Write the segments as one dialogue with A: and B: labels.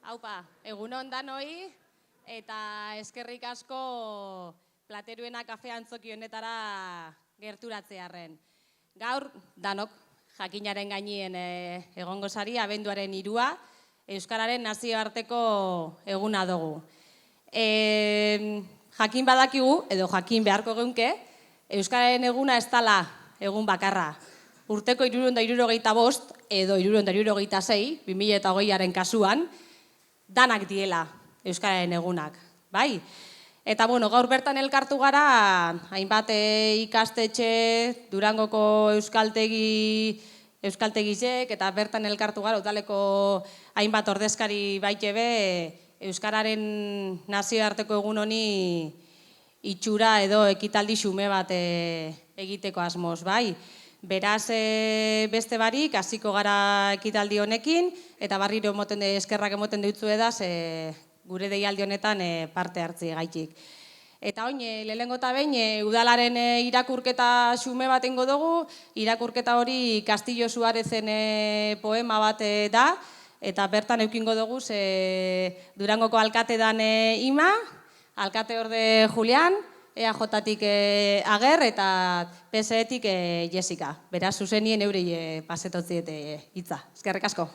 A: Aupa, egunon danoi eta eskerrik asko Plateruena kafe antzoki honetara gerturatzearren. Gaur danok jakinaren gainien egongo sari abenduaren 3 Euskararen nazioarteko eguna dugu. Jakin badakigu, edo jakin beharko geunke, Euskararen eguna ez dela egun bakarra. Urteko 365 edo 366, 2020aren kasuan, danak diela Euskararen egunak, bai? Eta gaur bertan elkartu gara, hainbat ikastetxe, Durangoko euskaltegizek, eta bertan elkartu gara, udaleko hainbat ordezkari baitebe, Euskararen nazioarteko egun honi itxura edo ekitaldi xume bat egiteko asmoz, bai? Beraz, beste barik, hasiko gara ekitaldi honekin, eta barriro eskerrak emoten dutzu edaz, gure deialdi honetan parte hartzi gaitik. Eta oin, lehenengo eta behin, udalaren irakurketa xume bat ingo dugu, irakurketa hori Castillo Suarezen poema bat da, eta bertan eukingo dugu, Durangoko alkatedan Ima, alkate orde Julian, EAJ-tik Ager eta PSE-tik Jessica. Beraz, zuzenien eurei pasetotziet hitza. Eskerrik asko.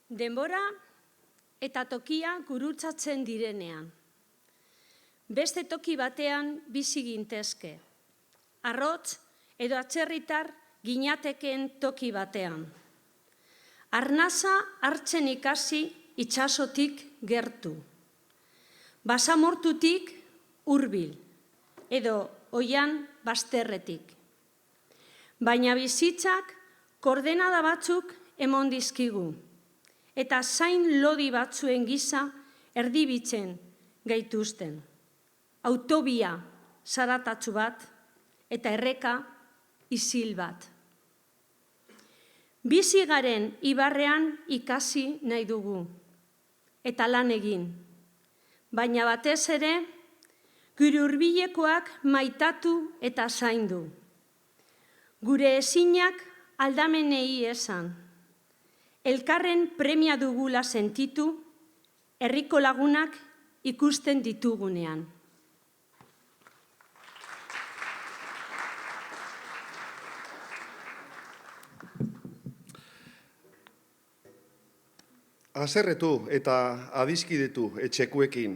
B: Denbora eta tokia gurutzatzen direnean. Beste toki batean bizi gintezke. Arrotz edo atzerritar ginatekeen toki batean. Arnasa hartzen ikasi itsasotik gertu. Basamortutik hurbil edo oian bazterretik. Baina bizitzak koordenada batzuk emon dizkigu. Eta zain lodi batzuen gisa erdibitzen gaituzten. Autobia zaratatsu bat eta erreka isil bat. Bizi garen ibarrean ikasi nahi dugu eta lan egin. Baina batez ere, gure hurbilekoak maitatu eta zaindu. Gure ezinak aldamenei esan. Elkarren premia dugula sentitu, herriko lagunak ikusten ditugunean.
C: Haserretu eta adiskidetu etxekuekin.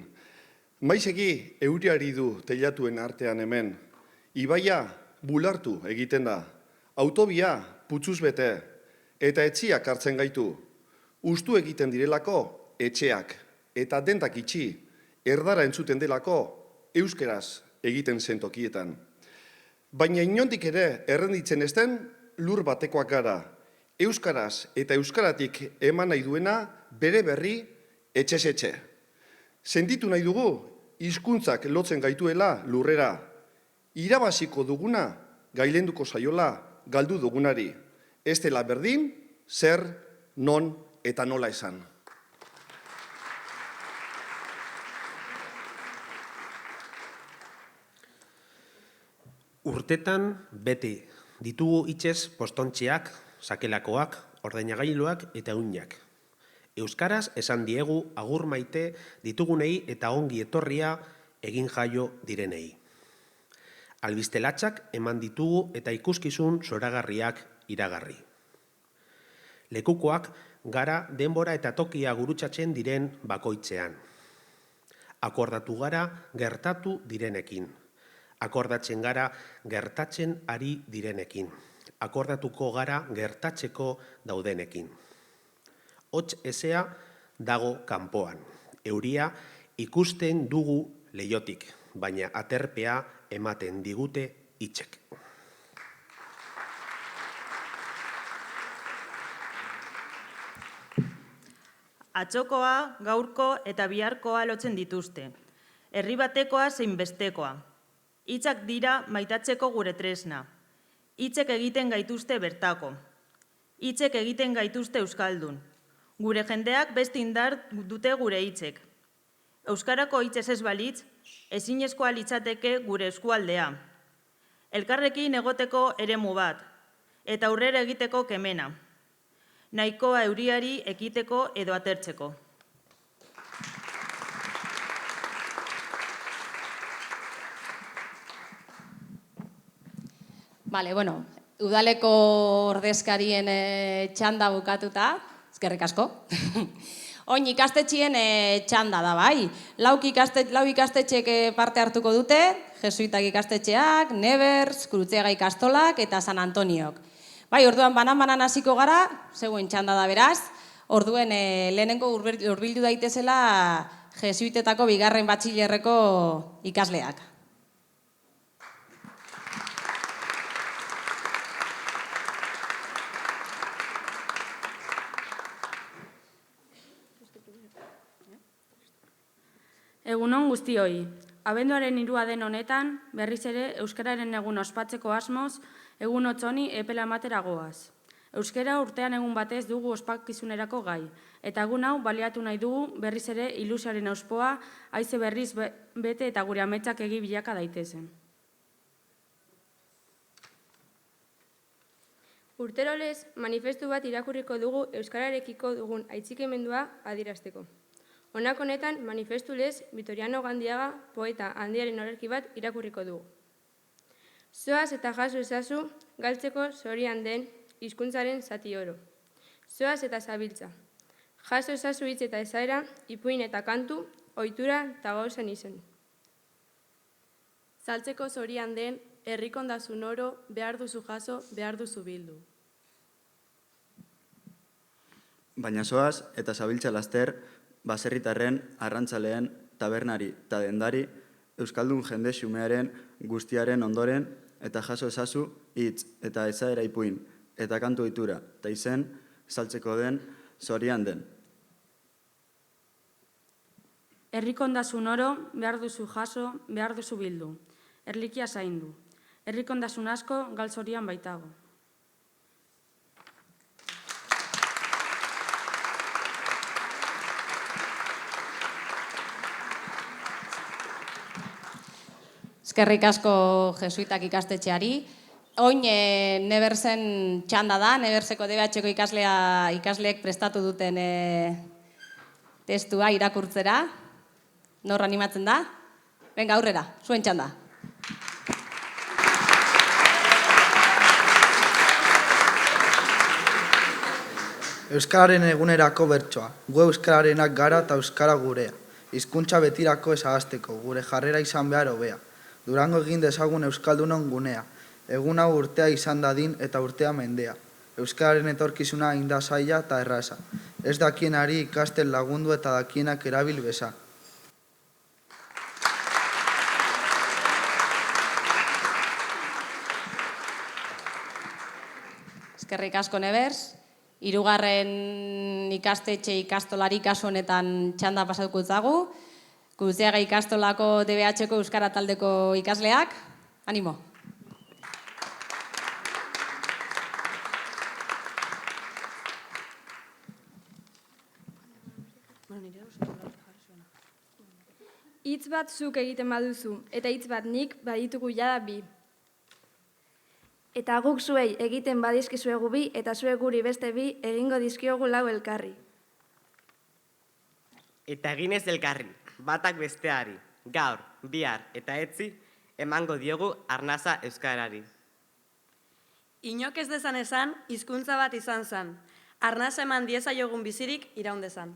C: Maizegi euriari du teilatuen artean hemen. Ibaia bulartu egiten da. Autobia putzuz bete. Eta etxiak hartzen gaitu. Ustu egiten direlako etxeak. Eta dendak itxi. Erdara entzuten delako euskeraz egiten zen tokietan. Baina inondik ere errenditzen ezten lur batekoak gara. Euskaraz eta euskaratik eman nahi duena bere berri etxez etxe. Sentitu nahi dugu hizkuntzak lotzen gaituela lurrera. Irabaziko duguna gailenduko zaiola galdu dugunari. Ez dela berdin, zer, non eta nola esan.
D: Urtetan beti ditugu hitzez postontziak, sakelakoak, ordainagailuak eta uinak. Euskaraz esan diegu agur maite ditugunei eta ongi etorria egin jaio direnei. Albistelatzak eman ditugu eta ikuskizun zoragarriak iragarri. Lekukoak gara denbora eta tokia gurutzatzen diren bakoitzean. Akordatu gara gertatu direnekin. Akordatzen gara gertatzen ari direnekin. Akordatuko gara gertatzeko daudenekin. Hots ezea dago kanpoan. Euria ikusten dugu leiotik, baina aterpea ematen digute hitzek.
E: Atzokoa, gaurko eta biharkoa lotzen dituzte. Herri batekoa zein bestekoa. Hitzak dira maitatzeko gure tresna. Hitzek egiten gaituzte bertako. Hitzek egiten gaituzte euskaldun. Gure jendeak beste indar dute gure hitzek. Euskarako hitzez ez balitz, ezinezkoa litzateke gure eskualdea. elkarrekin egoteko eremu bat, eta aurrera egiteko kemena, nahikoa euriari ekiteko edo atertzeko.
A: Bale, bueno, udaleko ordezkarien txanda bukatuta, eskerrik asko. Oin ikastetxien txanda da, bai. Lau ikastetxek parte hartuko dute, Jesuitak ikastetxeak, Nevers, Kurutziaga ikastolak eta San Antoniok. Bai, orduan banan hasiko gara, zegoen txanda da beraz, orduen lehenengo hurbildu daitezela Jesuitetako bigarren batxilerreko ikasleak.
F: Egunon guztioi. Abenduaren 3 den honetan, berriz ere euskararen egun ospatzeko asmoz, egun honi epela ematera goaz. Euskara urtean egun batez dugu ospakizunerako gai, eta egun hau baliatu nahi dugu berriz ere ilusioaren auspoa, haize berriz bete eta gure ametsak egi bilaka daitezen.
G: Urtero lez, manifestu bat irakurriko dugu euskararekiko dugun aitzikimendua adierazteko. Honako honetan, manifestu lez, Vitoriano Gandiaga, poeta handiaren olerki bat irakurriko dugu. Zoaz eta jaso ezazu, galtzeko zorian den hizkuntzaren zati oro. Zoaz eta zabiltza. Jaso ezazu hitz eta ezaera, ipuin eta kantu, ohitura eta gauzen izen.
H: Saltzeko zorian den, herrikondasun oro, behar duzu jaso, behar duzu bildu.
I: Baina zoaz eta zabiltza laster, baserritarren, arrantzaleen, tabernari eta dendari, euskaldun jende xumearen guztiaren ondoren, eta jaso ezazu hitz eta ezaera ipuin, eta kantu ohitura, eta izen, saltzeko den, zorian den.
F: Herrikondasun oro, behar duzu jaso, behar duzu bildu. Erlikia zaindu. Herrikondasun asko galzorian baitago.
A: Eskerrik asko Jesuitak ikastetxeari. Oin Neversen txanda da, Neverseko DBH-ko ikasleek prestatu duten testua irakurtzera. Nor animatzen da? Venga, aurrera, zuen txanda.
J: Euskararen egunerako bertsoa. Gu euskararenak gara eta euskara gurea. Hizkuntza betirako ezagazteko, gure jarrera izan behar hobea. Durango egin dezagun euskaldunon gunea. Egun hau urtea izan dadin eta urtea mendea. Euskararen etorkizuna inda zaila eta erraza. Ez dakienari ikasten lagundu eta dakienak erabil beza.
A: Eskerrik asko Nevers. 3. ikastetxe ikastolari kasu honetan txanda pasatuko zagu. Kurutziaga ikastolako DBH-ko euskara taldeko ikasleak. Animo.
G: Hitz bat zuk egiten baduzu, eta hitz bat nik baditugu jada bi. Eta guk zuei egiten badizkizuegu bi, eta zuek guri beste bi, egingo dizkiogu lau elkarri.
K: Eta eginez elkarri, batak besteari, gaur, bihar eta etzi, emango diogu arnasa euskarari.
H: Inok ez dezan esan, hizkuntza bat izan zan. Arnasa eman diezaiogun bizirik iraun dezan.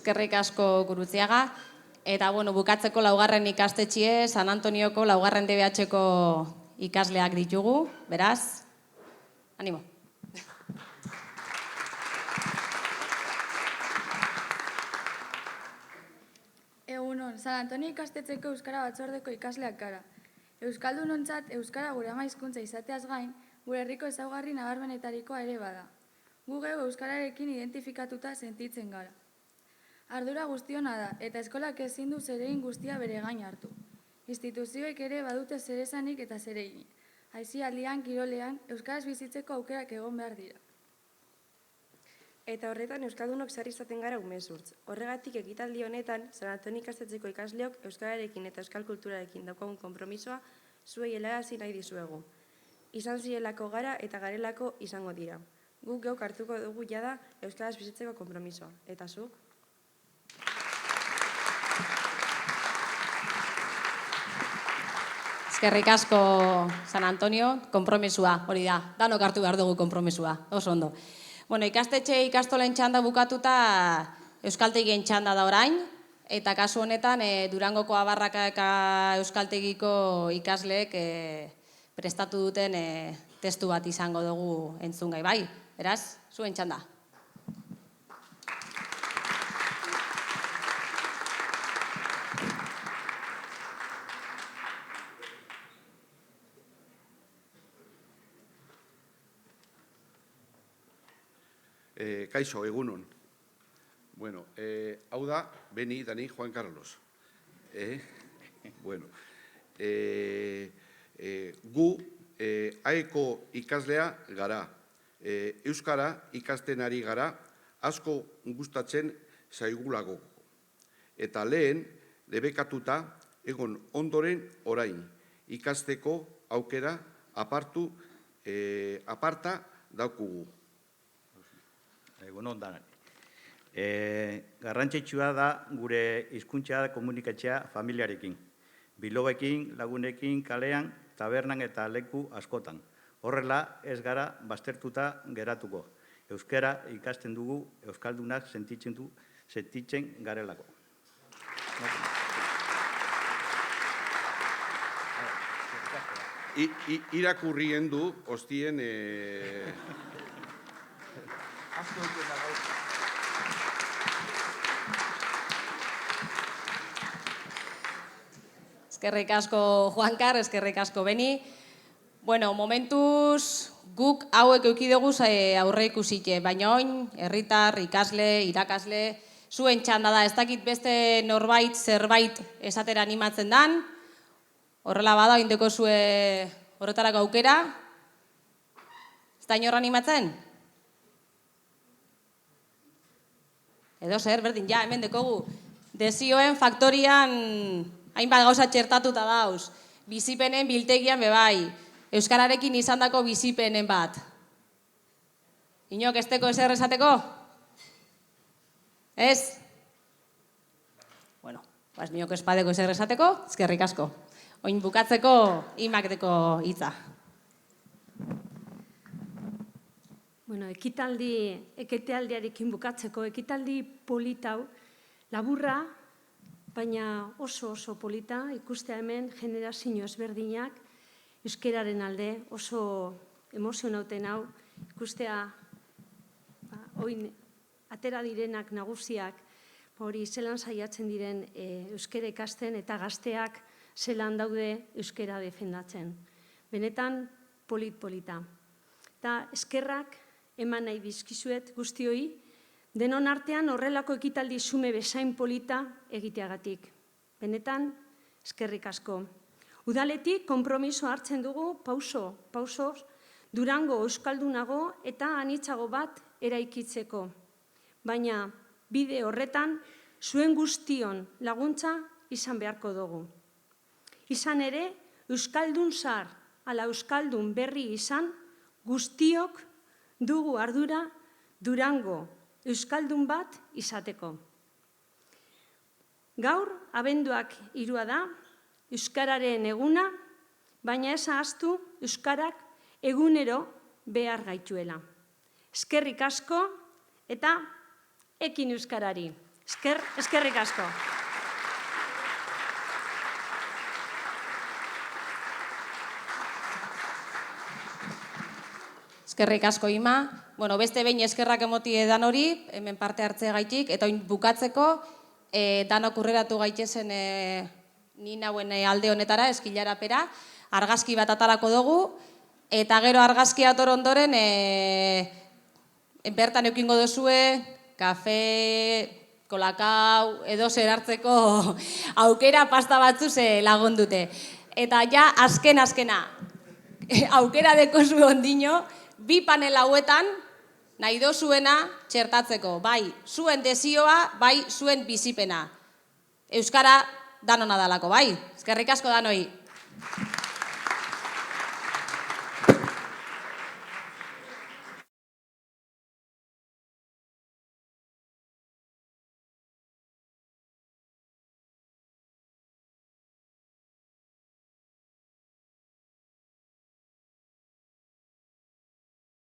A: Eskerrik asko Kurutziaga. Eta bukatzeko 2. ikastetxie, San Antonioko 2. DBH-ko ikasleak ditugu, beraz, animo.
L: Egunon, San Antonio ikastetxeko euskara batzordeko ikasleak gara. Euskaldunontzat euskara gure ama hizkuntza izateaz gain, gure herriko ezaugarri nabarmenetarikoa ere bada. Gu geu euskararekin identifikatuta sentitzen gara. Ardura guztiona da, eta eskolak ezin du zeregin guztia bere gain hartu. Instituzioek ere badute zeresanik eta zereginik. Aisialdian, kirolean, euskaraz bizitzeko aukerak egon behar dira.
G: Eta horretan euskaldunok sarri izaten gara umezurtz. Horregatik ekitaldi honetan, San Antoni ikastetxeko ikasleok euskararekin eta euskal kulturarekin daukagun konpromisoa zuei helarazi nahi dizuegu. Izan zirelako gara eta garelako izango dira. Guk geuk hartuko dugu jada euskaraz bizitzeko konpromisoa. Eta zuk?
A: Eskerrik asko, San Antonio, konpromisua, hori da, danok hartu behar dugu konpromisua, oso ondo. Bueno, ikastetxe ikastolen txanda bukatuta euskaltegien txanda da orain, eta kasu honetan Durangoko Abarrakaka euskaltegiko ikasleek prestatu duten testu bat izango dugu entzungai, bai? Beraz, zuen txanda.
M: Kaixo, egunon. Bueno, hau da, beni, dani, Juan Carlos. Bueno, gu aeko ikaslea gara. Euskara ikasten ari gara, asko gustatzen zaigulago. Eta lehen, debekatuta, egon ondoren orain, ikasteko aukera aparta daukugu.
N: Egunon da. Garrantzitsua da gure hizkuntza komunikatzea familiarekin. Bilobekin, lagunekin, kalean, tabernan eta leku askotan. Horrela ez gara baztertuta geratuko. Euskara ikasten dugu, euskaldunak sentitzen garelako.
M: Irakurrien du, ostien...
A: Eskerrik asko, Juankar, eskerrik asko, Beni. Bueno, momentuz guk hauek eukidugu aurre ikusite, baina oin, herritar, ikasle, irakasle, zuen txanda da, ez dakit beste norbait, zerbait esatera animatzen dan, horrela bada, oindeko zue horretarako aukera, ez da inorra animatzen? Edo zer, berdin, ja, hemen dekogu. Desioen faktorian hainbat gauza txertatuta dauz. Bizipenen biltegian bebai. Euskararekin izandako bizipenen bat. Inok esteko ezer esateko? Ez? Bueno, pues inok espadeko ezer esateko, eskerrik asko. Oin bukatzeko imakteko hitza.
B: Bueno, ekitaldiarekin bukatzeko, ekitaldi politau, laburra, baina oso polita, ikustea hemen generazio ezberdinak, euskeraren alde, oso emozionauten hau, ikustea, oin, atera direnak nagusiak, hori zelan saiatzen diren euskera ikasten eta gazteak zelan daude euskera defendatzen. Benetan, polita. Eta eskerrak, eman nahi dizkizuet guztioi, denon artean horrelako ekitaldi xume bezain polita egiteagatik. Benetan, eskerrik asko. Udaletik konpromiso hartzen dugu pausoz, Durango euskaldunago eta anitzago bat eraikitzeko. Baina bide horretan, zuen guztion laguntza izan beharko dugu. Izan ere, euskaldun zahar, ala euskaldun berri izan, guztiok dugu ardura Durango euskaldun bat izateko. Gaur, abenduak 3 da, euskararen eguna, baina ez ahaztu euskarak egunero behar gaituela. Eskerrik asko eta ekin euskarari. Eskerrik asko.
A: Eskerrik asko, Ima. Bueno, beste behin eskerrak emoti edan hori, hemen parte hartzea gaitik, eta oin bukatzeko, danok urreratu gaitezen ni nauen alde honetara, eskilarapera, argazki bat atarako dugu, eta gero argazki ator ondoren, bertan eukingo duzue, kafe, kolakau, edo zer hartzeko aukera pasta batzu lagundute. Eta ja, azkena, aukera deko zu ondino, 2 panel hauetan, nahi dozuena txertatzeko, bai zuen desioa, bai zuen bizipena. Euskara danona dalako, bai? Eskerrik asko danoi.